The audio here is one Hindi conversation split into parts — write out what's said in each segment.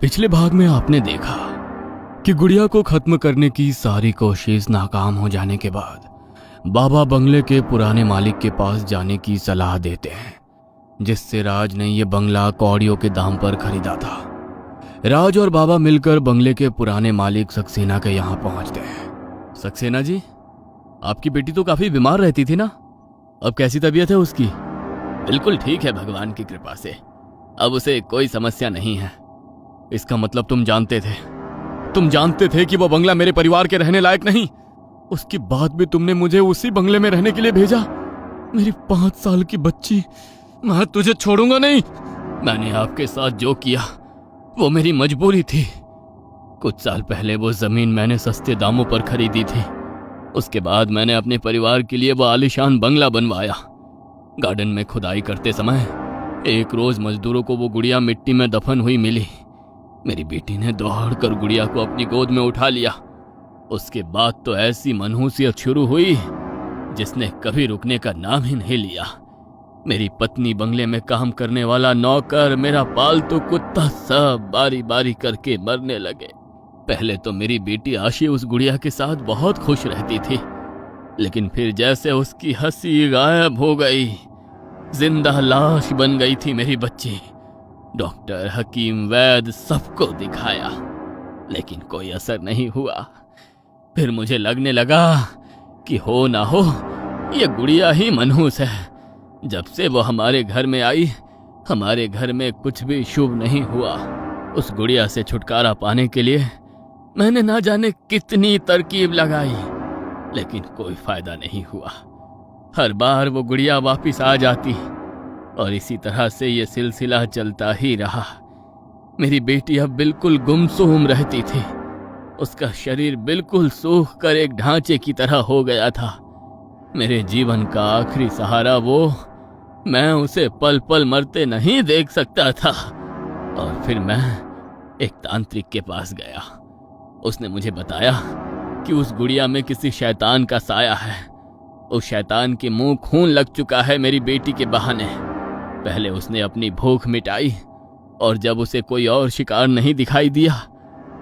पिछले भाग में आपने देखा कि गुड़िया को खत्म करने की सारी कोशिश नाकाम हो जाने के बाद बाबा बंगले के पुराने मालिक के पास जाने की सलाह देते हैं, जिससे राज ने यह बंगला कौड़ियों के दाम पर खरीदा था। राज और बाबा मिलकर बंगले के पुराने मालिक सक्सेना के यहाँ पहुंचते हैं। सक्सेना जी, आपकी बेटी तो काफी बीमार रहती थी ना, अब कैसी तबीयत है उसकी? बिल्कुल ठीक है, भगवान की कृपा से अब उसे कोई समस्या नहीं है। इसका मतलब तुम जानते थे कि वो बंगला मेरे परिवार के रहने लायक नहीं। उसके बाद भी तुमने मुझे उसी बंगले में रहने के लिए भेजा। मेरी 5 साल की बच्ची, मैं तुझे छोड़ूंगा नहीं। मैंने आपके साथ जो किया वो मेरी मजबूरी थी। कुछ साल पहले वो जमीन मैंने सस्ते दामों पर खरीदी थी। उसके बाद मैंने अपने परिवार के लिए वो आलीशान बंगला बनवाया। गार्डन में खुदाई करते समय एक रोज मजदूरों को वो गुड़िया मिट्टी में दफन हुई मिली। मेरी बेटी ने दौड़कर गुड़िया को अपनी गोद में उठा लिया। उसके बाद तो ऐसी मनहूसियत शुरू हुई जिसने कभी रुकने का नाम ही नहीं लिया। मेरी पत्नी, बंगले में काम करने वाला नौकर, मेरा पालतू कुत्ता सब बारी बारी करके मरने लगे। पहले तो मेरी बेटी आशी उस गुड़िया के साथ बहुत खुश रहती थी, लेकिन फिर जैसे उसकी हंसी गायब हो गई, जिंदा लाश बन गई थी मेरी बच्ची। डॉक्टर, हकीम, वैद्य सबको दिखाया, लेकिन कोई असर नहीं हुआ। फिर मुझे लगने लगा कि हो ना हो ये गुड़िया ही मनहूस है। जब से वो हमारे घर में आई, हमारे घर में कुछ भी शुभ नहीं हुआ। उस गुड़िया से छुटकारा पाने के लिए मैंने ना जाने कितनी तरकीब लगाई, लेकिन कोई फायदा नहीं हुआ। हर बार वो गुड़िया वापिस आ जाती और इसी तरह से ये सिलसिला चलता ही रहा। मेरी बेटी अब बिल्कुल गुमसुम रहती थी। उसका शरीर बिल्कुल सूख कर एक ढांचे की तरह हो गया था। मेरे जीवन का आखिरी सहारा वो, मैं उसे पल पल मरते नहीं देख सकता था। और फिर मैं एक तांत्रिक के पास गया। उसने मुझे बताया कि उस गुड़िया में किसी शैतान का साया है। उस शैतान के मुंह खून लग चुका है मेरी बेटी के बहाने। पहले उसने अपनी भूख मिटाई और जब उसे कोई और शिकार नहीं दिखाई दिया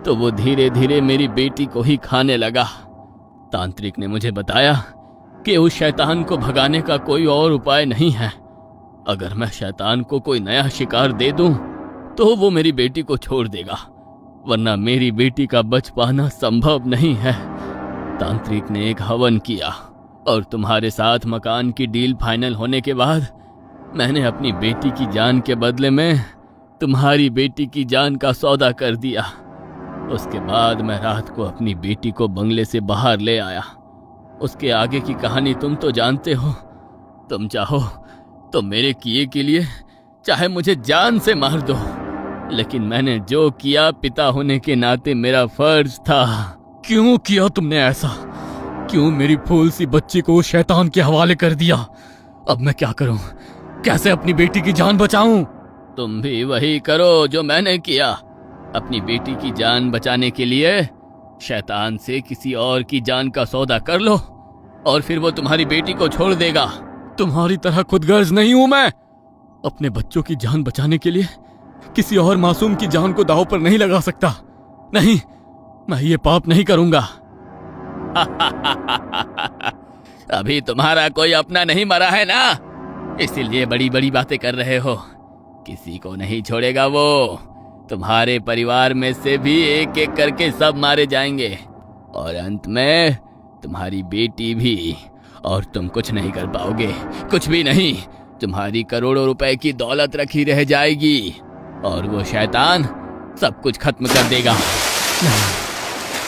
तो वो धीरे धीरे मेरी बेटी को ही खाने लगा। तांत्रिक ने मुझे बताया कि उस शैतान को भगाने का कोई और उपाय नहीं है। अगर मैं शैतान को कोई नया शिकार दे दूं तो वो मेरी बेटी को छोड़ देगा, वरना मेरी बेटी का बच पाना संभव नहीं है। तांत्रिक ने एक हवन किया और तुम्हारे साथ मकान की डील फाइनल होने के बाद मैंने अपनी बेटी की जान के बदले में तुम्हारी बेटी की जान का सौदा कर दिया। उसके बाद मैं रात को अपनी बेटी को बंगले से बाहर ले आया। उसके आगे की कहानी तुम तो जानते हो। तुम चाहो तो मेरे किए के लिए चाहे मुझे जान से मार दो, लेकिन मैंने जो किया पिता होने के नाते मेरा फर्ज था। क्यों किया तुमने ऐसा? क्यों मेरी फूल सी बच्ची को शैतान के हवाले कर दिया? अब मैं क्या करूं? कैसे अपनी बेटी की जान बचाऊं? तुम भी वही करो जो मैंने किया। अपनी बेटी की जान बचाने के लिए शैतान से किसी और की जान का सौदा कर लो और फिर वो तुम्हारी बेटी को छोड़ देगा। तुम्हारी तरह खुदगर्ज नहीं हूं मैं। अपने बच्चों की जान बचाने के लिए किसी और मासूम की जान को दांव पर नहीं लगा सकता। नहीं, मैं ये पाप नहीं करूंगा। अभी तुम्हारा कोई अपना नहीं मरा है ना, इसीलिए बड़ी बड़ी बातें कर रहे हो। किसी को नहीं छोड़ेगा वो। तुम्हारे परिवार में से भी एक एक करके सब मारे जाएंगे और अंत में तुम्हारी बेटी भी। और तुम कुछ नहीं कर पाओगे, कुछ भी नहीं। तुम्हारी करोड़ों रुपए की दौलत रखी रह जाएगी और वो शैतान सब कुछ खत्म कर देगा।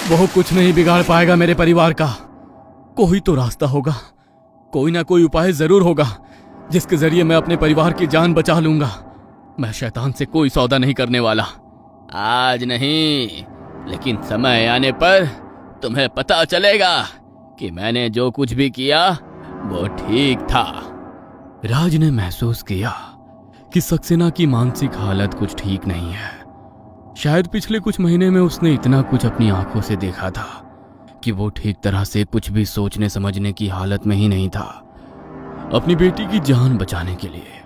वो कुछ नहीं बिगाड़ पाएगा मेरे परिवार का। कोई तो रास्ता होगा, कोई ना कोई उपाय जरूर होगा जिसके जरिए मैं अपने परिवार की जान बचा लूंगा। मैं शैतान से कोई सौदा नहीं करने वाला। आज नहीं, लेकिन समय आने पर तुम्हें पता चलेगा कि मैंने जो कुछ भी किया वो ठीक था। राज ने महसूस किया कि सक्सेना की मानसिक हालत कुछ ठीक नहीं है। शायद पिछले कुछ महीने में उसने इतना कुछ अपनी आंखों से देखा था कि वो ठीक तरह से कुछ भी सोचने समझने की हालत में ही नहीं था। अपनी बेटी की जान बचाने के लिए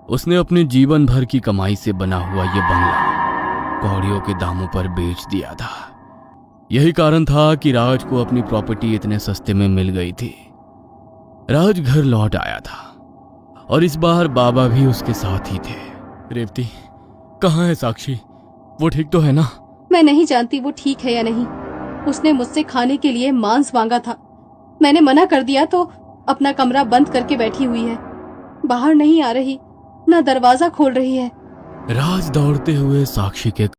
उसने अपने जीवन भर की कमाई से बना हुआ ये बंगला कौड़ियों के दामों पर बेच दिया था। यही कारण था कि राज को अपनी प्रॉपर्टी इतने सस्ते में मिल गई थी। राज घर लौट आया था और इस बार बाबा भी उसके साथ ही थे। रेवती, कहाँ है साक्षी? वो ठीक तो है ना? मैं नहीं जानती वो ठीक है या नहीं। उसने मुझसे खाने के लिए मांस मांगा था, मैंने मना कर दिया तो अपना कमरा बंद करके बैठी हुई है। बाहर नहीं आ रही, ना दरवाजा खोल रही है। राज दौड़ते हुए साक्षी के